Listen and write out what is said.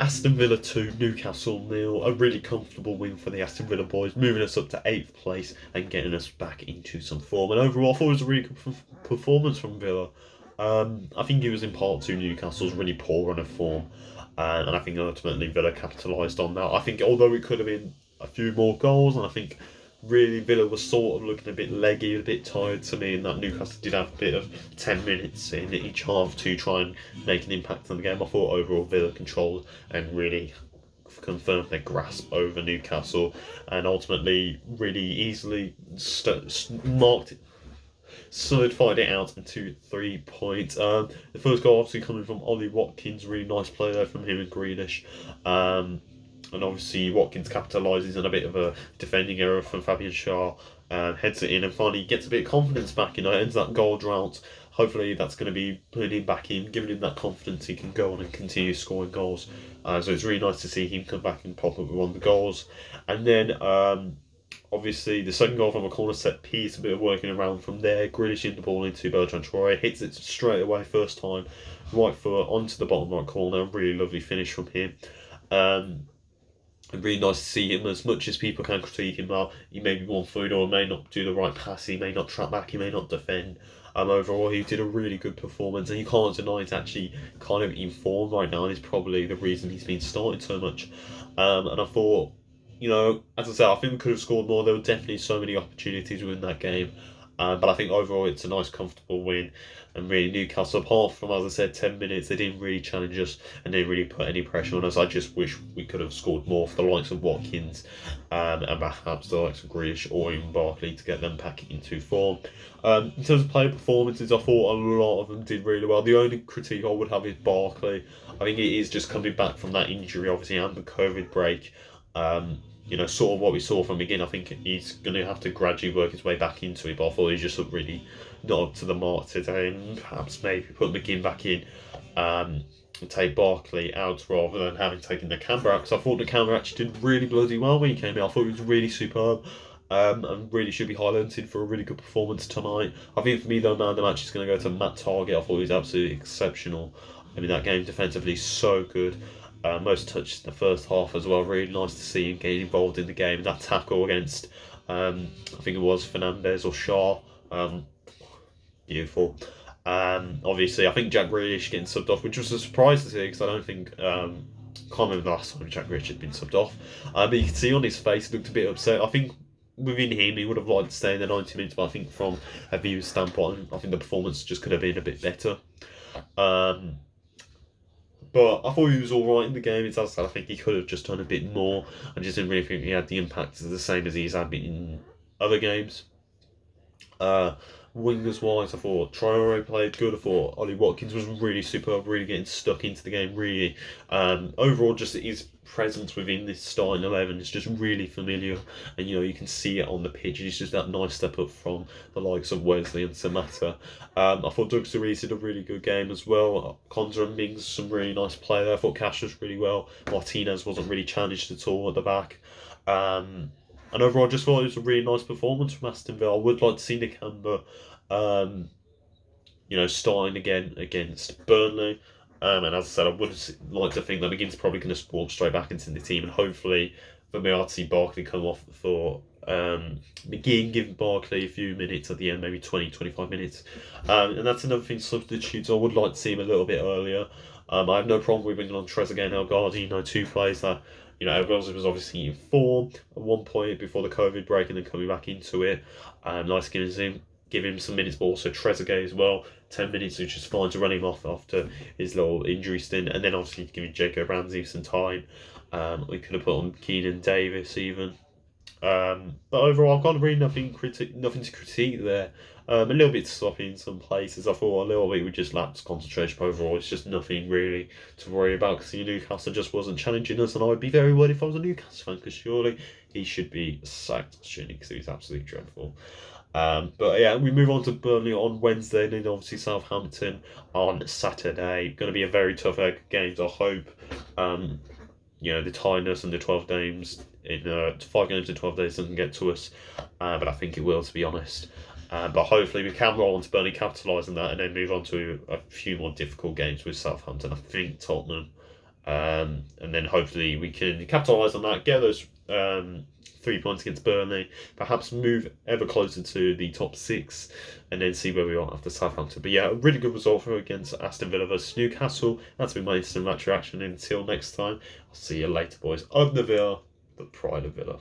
Aston Villa 2, Newcastle 0. A really comfortable win for the Aston Villa boys, moving us up to 8th place and getting us back into some form. And overall, I thought it was a really good performance from Villa. I think it was in part to Newcastle's really poor run of form, and I think ultimately Villa capitalised on that. I think although it could have been a few more goals, and I think really Villa was sort of looking a bit leggy, a bit tired to me, and that Newcastle did have a bit of 10 minutes in each half to try and make an impact on the game. I thought overall Villa controlled and really confirmed their grasp over Newcastle, and ultimately really easily marked solidified it out into 3 points. The first goal obviously coming from Ollie Watkins, really nice play there from him and Greenish. And obviously Watkins capitalises on a bit of a defending error from Fabian Schär, heads it in and finally gets a bit of confidence back, ends that goal drought. Hopefully that's going to be putting him back in, giving him that confidence he can go on and continue scoring goals. So it's really nice to see him come back and pop up with one of the goals. And then obviously the second goal from a corner set piece, a bit of working around from there. Grealish in the ball into Bertrand Traore, hits it straight away first time, right foot onto the bottom right corner. Really lovely finish from him. And really nice to see him. As much as people can critique him, he may be one-footed or may not do the right pass, he may not track back, he may not defend. Overall, he did a really good performance, and you can't deny it's actually kind of in form right now, and it's probably the reason he's been started so much. And I thought, as I said, I think we could have scored more. There were definitely so many opportunities within that game. But I think overall it's a nice, comfortable win. And really, Newcastle, apart from, as I said, 10 minutes, they didn't really challenge us and they didn't really put any pressure on us. I just wish we could have scored more for the likes of Watkins and perhaps the likes of Grealish or even Barkley to get them back into form. In terms of player performances, I thought a lot of them did really well. The only critique I would have is Barkley. I think it is just coming back from that injury, obviously, and the COVID break. Sort of what we saw from again. I think he's going to have to gradually work his way back into it, but I thought he just looked really not up to the mark today, and perhaps maybe put McGinn back in and take Barkley out rather than having taken the camera out, because I thought the camera actually did really bloody well when he came in. I thought he was really superb. And really should be highlighted for a really good performance tonight. I think for me though, man, the match is going to go to Matt Targett. I thought he was absolutely exceptional. I mean, that game defensively so good. Most touches in the first half as well. Really nice to see him getting involved in the game. That tackle against, I think it was Fernandez or Shaw. Beautiful. Obviously, I think Jack Grealish getting subbed off, which was a surprise to see because I don't think. Can't remember the last time Jack Grealish had been subbed off. But you can see on his face, he looked a bit upset. I think within him, he would have liked to stay in the 90 minutes, but I think from a view standpoint, I think the performance just could have been a bit better. But I thought he was alright in the game. As I said, I think he could have just done a bit more. I just didn't really think he had the impact the same as he's had in other games. Wingers wise, I thought Traore played good. I thought Ollie Watkins was really superb, really getting stuck into the game. Really, overall, just his presence within this starting 11 is just really familiar, and you can see it on the pitch. He's just that nice step up from the likes of Wesley and Samatta. I thought Doug Cerise did a really good game as well. Konza and Mings, some really nice play there. I thought Cash was really well. Martinez wasn't really challenged at all at the back. And overall, I just thought it was a really nice performance from Aston Villa. I would like to see Nick Amber, starting again against Burnley. And as I said, I would like to think that McGinn's probably going to walk straight back into the team, and hopefully for me, I'd see Barkley come off for McGinn, giving Barkley a few minutes at the end, maybe 20-25 minutes. And that's another thing, substitutes. I would like to see him a little bit earlier. I have no problem with bringing on Trezeguet and El Ghazi, two players that. El Ghazi was obviously in form at one point before the COVID break and then coming back into it. Nice give him some minutes, but also Trezeguet as well. 10 minutes, which is fine to run him off after his little injury stint. And then obviously giving Jacob Ramsey some time. We could have put on Keenan Davis even. But overall, I've got really nothing to critique there. A little bit sloppy in some places. I thought a little bit we just lacked concentration. But overall, it's just nothing really to worry about because Newcastle just wasn't challenging us, and I would be very worried if I was a Newcastle fan because surely he should be sacked, shouldn't he? Because he was absolutely dreadful. But yeah, we move on to Burnley on Wednesday, and then obviously Southampton on Saturday. Going to be a very tough egg games. I hope. The tiredness and the 12 games in 5 games in 12 days doesn't get to us, but I think it will, to be honest. But hopefully we can roll on to Burnley, capitalise on that, and then move on to a few more difficult games with Southampton. I think Tottenham And then hopefully we can capitalise on that, get those 3 points against Burnley, perhaps move ever closer to the top 6, and then see where we are after Southampton. But yeah, a really good result for against Aston Villa versus Newcastle. That's been my instant match reaction. Until next time, I'll see you later, boys. Up the Villa, the pride of Villa.